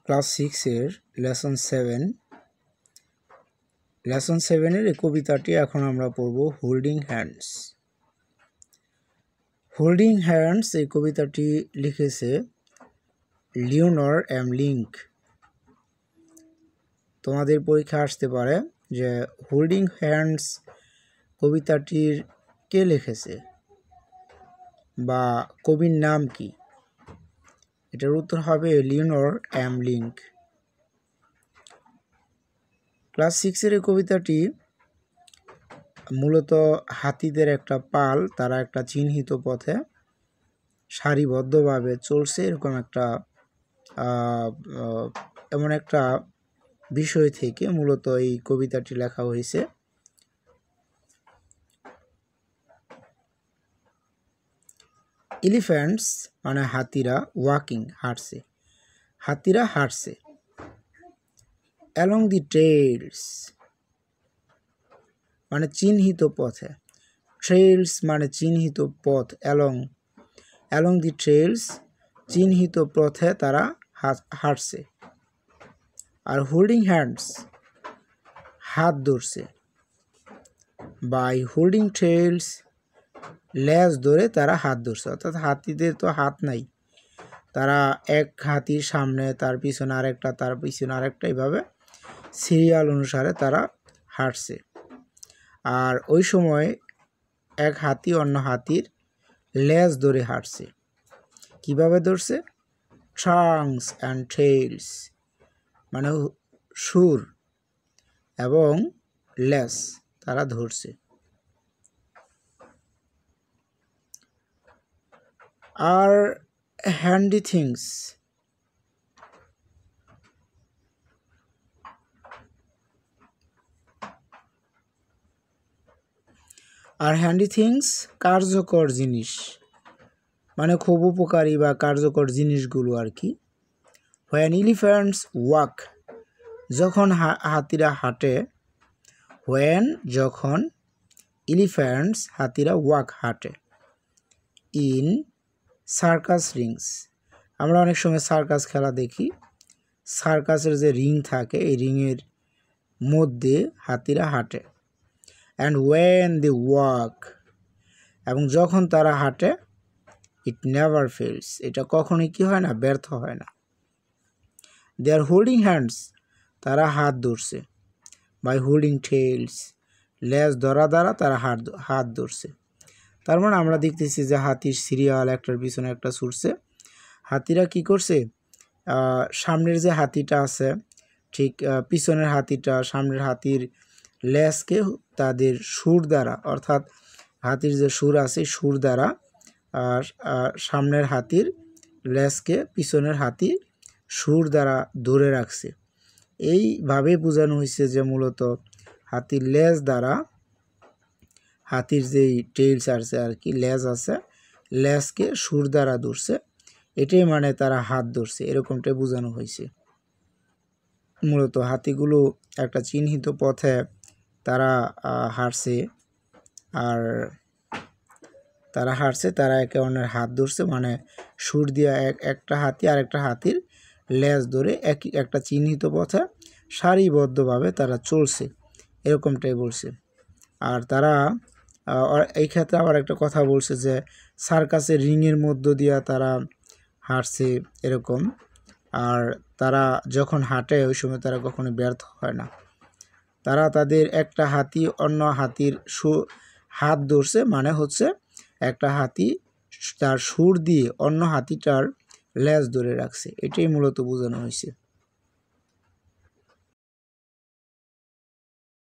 Class 6 এর lesson 7 এর এই কবিতাটি এখন আমরা পড়ব হোল্ডিং হ্যান্ডস। হোল্ডিং হ্যান্ডস এই কবিতাটি লিখেছে লিওনার এম লিঙ্ক। তোমাদের পরীক্ষা আসতে পারে যে হোল্ডিং হ্যান্ডস কবিতাটির কে লিখেছে বা কবির নাম কি। এটার উত্তর হবে লিওনার এম লিঙ্ক। ক্লাস 6 এর এই কবিতাটি মূলত হাতিদের একটা পাল, তারা একটা চিহ্নিত পথে সারিবদ্ধভাবে চলছে, এরকম একটা এমন একটা বিষয় থেকে মূলত এই কবিতাটি লেখা হয়েছে। এলিফ্যান্টস মানে হাতিরা, ওয়াকিং হাঁটছে, হাতিরা হাঁটছে। অ্যালং দি ট্রেইলস মানে চিহ্নিত পথে, ট্রেইলস মানে চিহ্নিত পথ, অ্যালং দি ট্রেইলস চিহ্নিত পথে তারা হাঁটছে। আর হোল্ডিং হ্যান্ডস হাত ধরছে। বাই হোল্ডিং ট্রেইলস লেজ ধরে তারা হাত ধরছে, অর্থাৎ হাতিদের তো হাত নাই, তারা এক হাতির সামনে, তার পিছনে আরেকটা, তার পিছনে আরেকটা, এইভাবে সিরিয়াল অনুসারে তারা হাঁটছে। আর ওই সময় এক হাতি অন্য হাতির লেজ ধরে হাঁটছে। কিভাবে ধরছে? ট্রাঙ্কস অ্যান্ড টেইলস মানে সুর এবং লেজ তারা ধরছে। আর হ্যান্ডি থিংস কার্যকর জিনিস, মানে খুব উপকারী বা কার্যকর জিনিসগুলো আর কি। হোয়েন এলিফ্যান্টস ওয়াক যখন হাতিরা হাঁটে, যখন এলিফ্যান্টস হাতিরা ওয়াক হাঁটে। ইন সার্কাস রিংস আমরা অনেক সময় সার্কাস খেলা দেখি, সার্কাসের যে রিং থাকে এই রিংয়ের মধ্যে হাতিরা হাঁটে। অ্যান্ড ওয়েন দে ওয়াক এবং যখন তারা হাঁটে, ইট নেভার ফেলস এটা কখনোই কি হয় না, ব্যর্থ হয় না। দে আর হোল্ডিং হ্যান্ডস তারা হাত ধরছে। বাই হোল্ডিং টেইলস লেজ ধরা দ্বারা তারা হাত ধরছে। তার মানে আমরা দেখতেছি যে হাতির সিরিয়াল একটার পিছনে একটা ছুটছে। হাতিরা কি করছে, সামনের যে হাতিটা আছে ঠিক পিছনের হাতিটা সামনের হাতির লেজকে তাদের সুর দ্বারা, অর্থাৎ হাতির যে সুর আছে সুর দ্বারা সামনের হাতির লেজকে পিছনের হাতির সুর দ্বারা ধরে রাখছে। এইভাবে বোঝানো হয়েছে যে মূলত হাতির লেজ দ্বারা, হাতির যেই টেইলস আছে আর কি, লেজ আছে, লেজকে সুর দ্বারা ধরছে, এটাই মানে তারা হাত ধরছে, এরকমটাই বোঝানো হয়েছে। মূলত হাতিগুলো একটা চিহ্নিত পথে তারা হাঁটছে, আর তারা হাঁটছে, তারা একে অন্যের হাত ধরছে, মানে সুর দিয়ে একটা হাতি আর একটা হাতির লেজ ধরে একটা চিহ্নিত পথে সারিবদ্ধভাবে তারা চলছে, এরকমটাই বলছে। আর তারা এই ক্ষেত্রে আবার একটা কথা বলছে যে সার্কাসের রিংয়ের মধ্য দিয়ে তারা হাঁটছে এরকম। আর তারা যখন হাঁটে ওই সময় তারা কখনো ব্যর্থ হয় না। তারা তাদের একটা হাতি অন্য হাতির হাত ধরছে, মানে হচ্ছে একটা হাতি তার সুর দিয়ে অন্য হাতিটার লেজ ধরে রাখছে, এটাই মূলত বোঝানো হয়েছে।